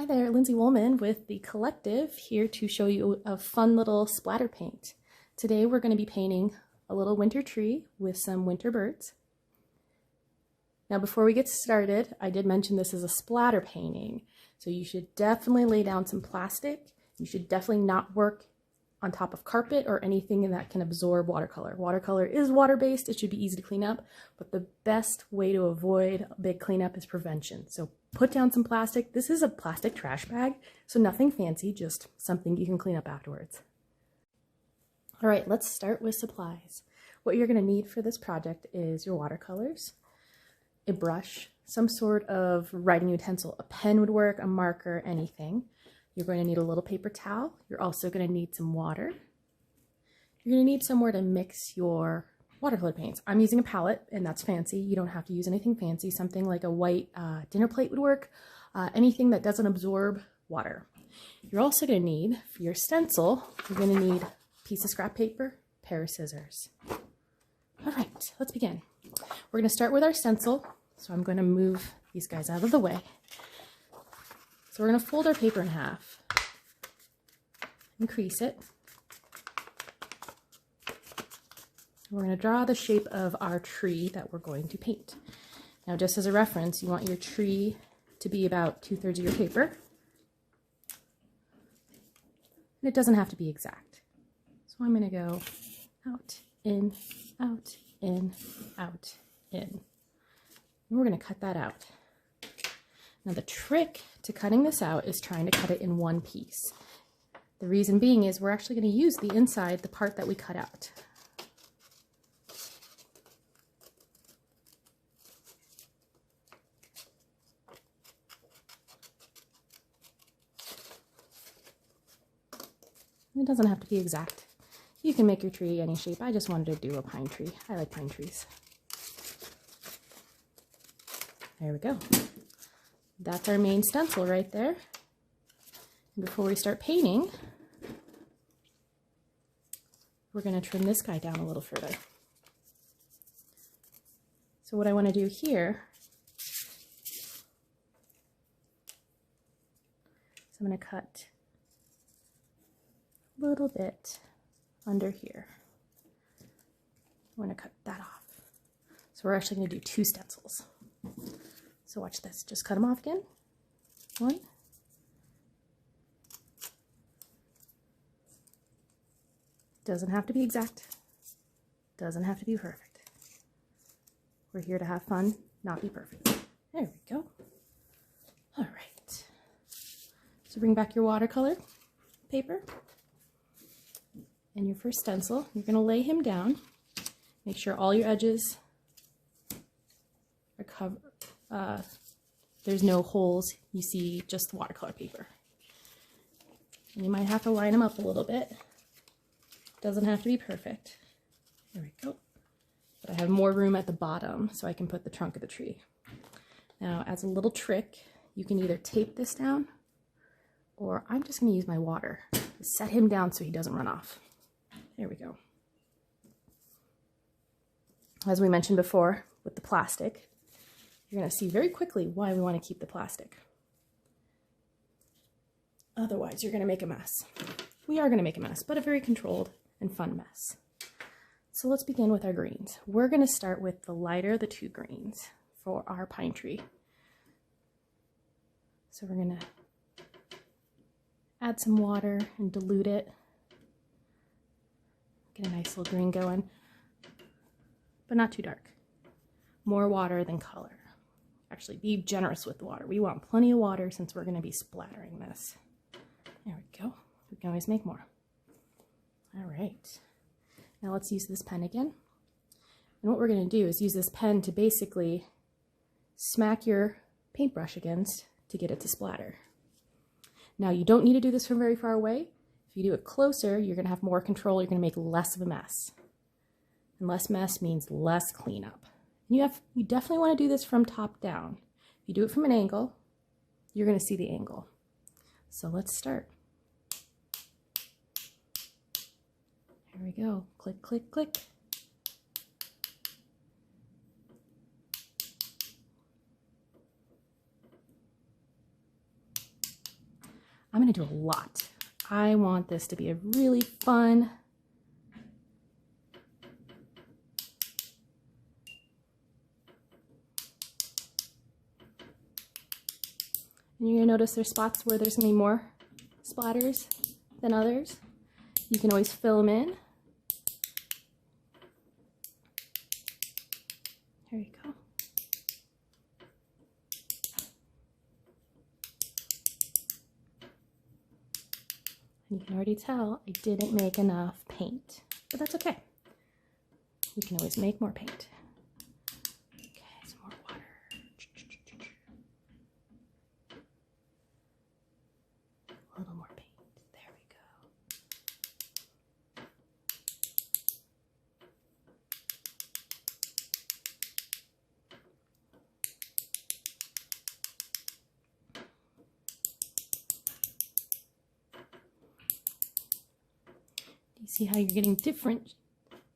Hi there, Lindsey Wohlman with The Collective, here to show you a fun little splatter paint. Today we're going to be painting a little winter tree with some winter birds. Now before we get started, I did mention this is a splatter painting, so you should definitely lay down some plastic. You should definitely not work on top of carpet or anything that can absorb watercolor. Watercolor is water-based, it should be easy to clean up, but the best way to avoid a big cleanup is prevention. So put down some plastic. This is a plastic trash bag, so nothing fancy, just something you can clean up afterwards. All right, let's start with supplies. What you're gonna need for this project is your watercolors, a brush, some sort of writing utensil. A pen would work, a marker, anything. You're going to need a little paper towel. You're also going to need some water. You're going to need somewhere to mix your watercolor paints. I'm using a palette, and that's fancy. You don't have to use anything fancy. Something like a white dinner plate would work. Anything that doesn't absorb water. You're also going to need, for your stencil, you're going to need a piece of scrap paper, a pair of scissors. All right, let's begin. We're going to start with our stencil. So I'm going to move these guys out of the way. So we're going to fold our paper in half and crease it. We're going to draw the shape of our tree that we're going to paint. Now, just as a reference, you want your tree to be about 2/3 of your paper. And it doesn't have to be exact. So I'm going to go out, in, out, in, out, in. And we're going to cut that out. Now the trick to cutting this out is trying to cut it in one piece. The reason being is we're actually going to use the inside, the part that we cut out. It doesn't have to be exact. You can make your tree any shape. I just wanted to do a pine tree. I like pine trees. There we go. That's our main stencil right there. And before we start painting, we're going to trim this guy down a little further. So what I want to do here is I'm going to cut a little bit under here. I'm going to cut that off. So we're actually going to do two stencils. So watch this, just cut them off again. One. Doesn't have to be exact. Doesn't have to be perfect. We're here to have fun, not be perfect. There we go. All right. So bring back your watercolor paper and your first stencil. You're gonna lay him down. Make sure all your edges are covered. There's no holes, you see just the watercolor paper. And you might have to line them up a little bit. Doesn't have to be perfect. There we go. But I have more room at the bottom so I can put the trunk of the tree. Now, as a little trick, you can either tape this down, or I'm just going to use my water to set him down so he doesn't run off. There we go. As we mentioned before with the plastic, you're going to see very quickly why we want to keep the plastic. Otherwise, you're going to make a mess. We are going to make a mess, but a very controlled and fun mess. So let's begin with our greens. We're going to start with the lighter of the two greens for our pine tree. So we're going to add some water and dilute it. Get a nice little green going, but not too dark. More water than color. Actually, be generous with the water. We want plenty of water since we're going to be splattering this. There we go. We can always make more. All right. Now let's use this pen again. And what we're going to do is use this pen to basically smack your paintbrush against to get it to splatter. Now you don't need to do this from very far away. If you do it closer, you're going to have more control. You're going to make less of a mess. And less mess means less cleanup. You definitely want to do this from top down. If you do it from an angle, you're going to see the angle. So let's start. Here we go. Click, click, click. I'm going to do a lot. I want this to be a really fun, and you're going to notice there's spots where there's going to be more splatters than others. You can always fill them in. There you go. You can already tell I didn't make enough paint, but that's okay. You can always make more paint. Okay, some more water. A little more paint. There we go. You see how you're getting different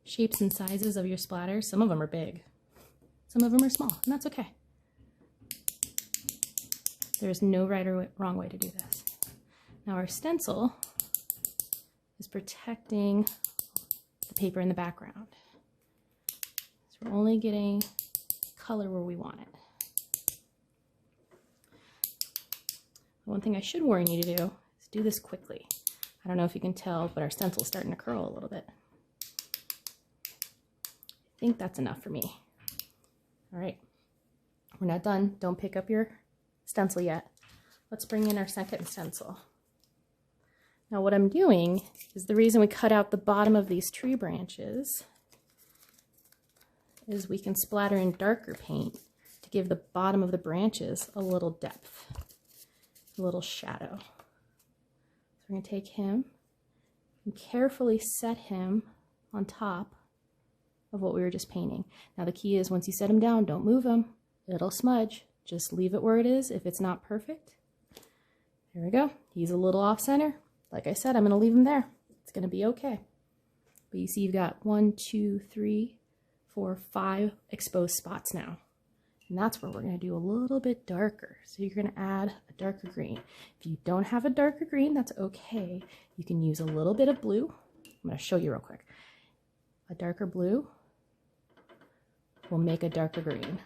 shapes and sizes of your splatters? Some of them are big, some of them are small, and that's okay. There's no right or wrong way to do this. Now our stencil is protecting the paper in the background. So we're only getting color where we want it. One thing I should warn you to do is do this quickly. I don't know if you can tell, but our stencil is starting to curl a little bit. I think that's enough for me. All right, we're not done. Don't pick up your stencil yet. Let's bring in our second stencil. Now what I'm doing is, the reason we cut out the bottom of these tree branches is we can splatter in darker paint to give the bottom of the branches a little depth, a little shadow. So we're going to take him and carefully set him on top of what we were just painting. Now the key is, once you set him down, don't move him. It'll smudge. Just leave it where it is if it's not perfect. There we go. He's a little off center. Like I said, I'm going to leave him there. It's going to be okay. But you see you've got 1, 2, 3, 4, 5 exposed spots now. And that's where we're going to do a little bit darker. So you're going to add a darker green. If you don't have a darker green, that's okay. You can use a little bit of blue. I'm going to show you real quick. A darker blue will make a darker green.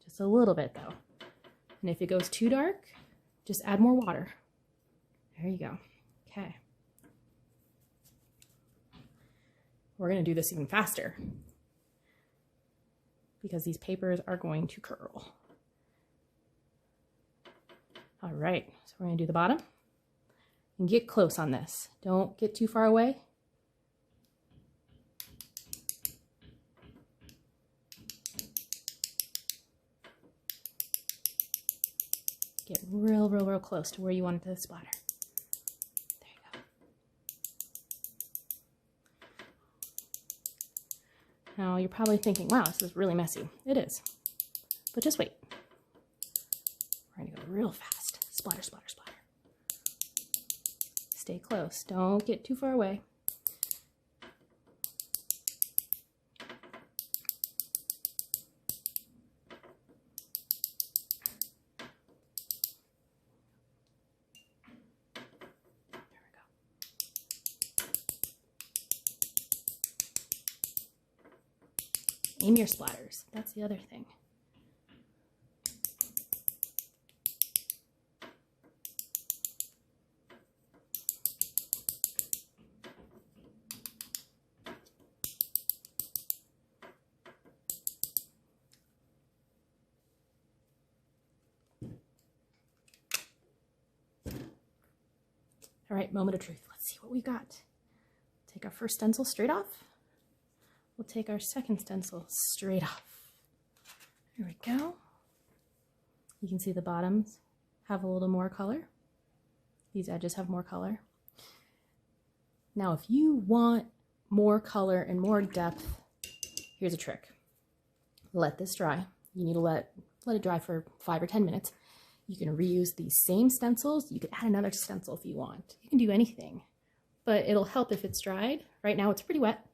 Just a little bit though. And if it goes too dark, just add more water. There you go. Okay. We're going to do this even faster because these papers are going to curl. All right, so we're going to do the bottom and get close on this. Don't get too far away. Get real close to where you want it to splatter. There you go. Now you're probably thinking, wow, this is really messy. It is. But just wait. We're going to go real fast. Splatter, splatter, splatter. Stay close. Don't get too far away. Aim your splatters. That's the other thing. All right, moment of truth. Let's see what we got. Take our first stencil straight off. We'll take our second stencil straight off. There we go. You can see the bottoms have a little more color. These edges have more color. Now, if you want more color and more depth, here's a trick. Let this dry. You need to let it dry for 5 or 10 minutes. You can reuse these same stencils. You could add another stencil if you want. You can do anything, but it'll help if it's dried. Right now it's pretty wet,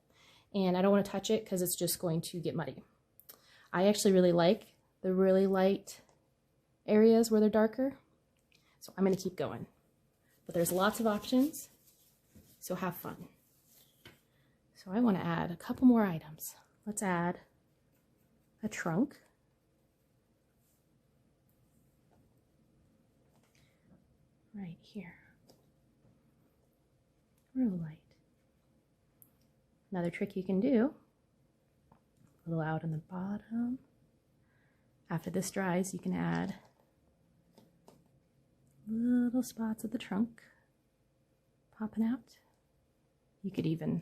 and I don't want to touch it because it's just going to get muddy. I actually really like the really light areas where they're darker, so I'm going to keep going. but there's lots of options, so have fun. So I want to add a couple more items. Let's add a trunk. Right here. Real light. Another trick you can do, a little out in the bottom. After this dries, you can add little spots of the trunk popping out. You could even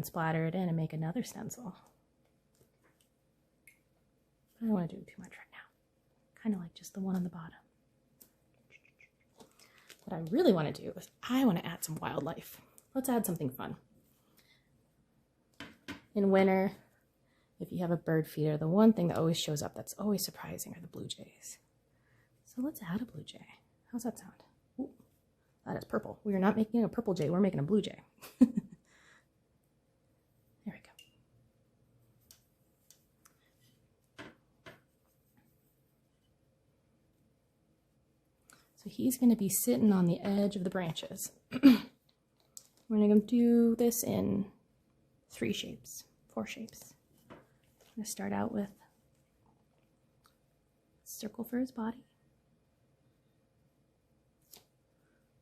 splatter it in and make another stencil. But I don't want to do too much right now. Kind of like just the one on the bottom. What I really want to do is I want to add some wildlife. Let's add something fun. In winter, if you have a bird feeder, the one thing that always shows up that's always surprising are the blue jays. So let's add a blue jay. How's that sound? Ooh, that is purple. We are not making a purple jay, we're making a blue jay. There we go. So he's going to be sitting on the edge of the branches. We're going to do this in 4 shapes. I'm going to start out with a circle for his body.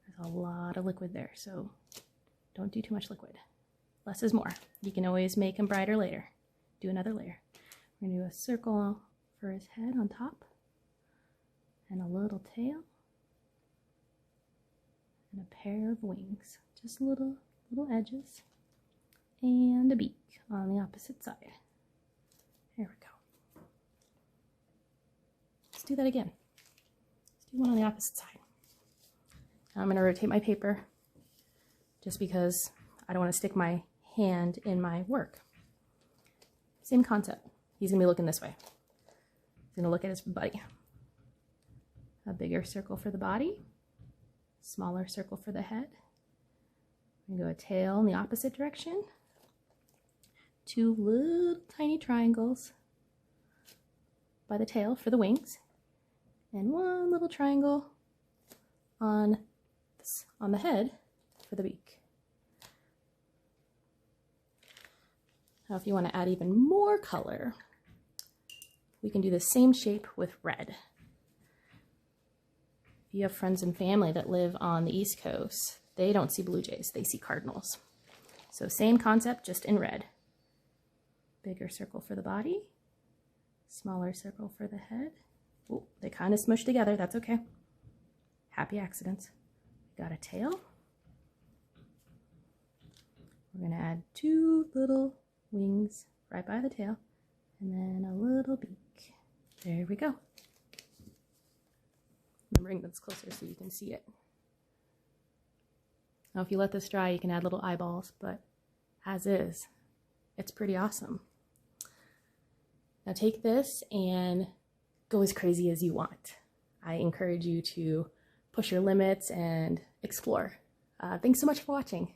There's a lot of liquid there, so don't do too much liquid. Less is more. You can always make him brighter later. Do another layer. We're going to do a circle for his head on top, and a little tail, and a pair of wings. Just little edges, and a beak on the opposite side. There we go. Let's do that again. Let's do one on the opposite side. Now I'm going to rotate my paper just because I don't want to stick my hand in my work. Same concept. He's going to be looking this way. He's going to look at his buddy. A bigger circle for the body, smaller circle for the head. We're going to go a tail in the opposite direction. 2 little tiny triangles by the tail for the wings, and 1 little triangle on the head for the beak. Now if you want to add even more color, we can do the same shape with red. If you have friends and family that live on the East Coast, they don't see blue jays, they see cardinals. So same concept, just in red. Bigger circle for the body, smaller circle for the head. Oh, they kind of smush together, that's okay. Happy accidents. Got a tail. We're going to add 2 little wings right by the tail, and then a little beak. There we go. I'm going to bring this closer so you can see it. Now if you let this dry, you can add little eyeballs, but as is, it's pretty awesome. Now take this and go as crazy as you want. I encourage you to push your limits and explore. Thanks so much for watching.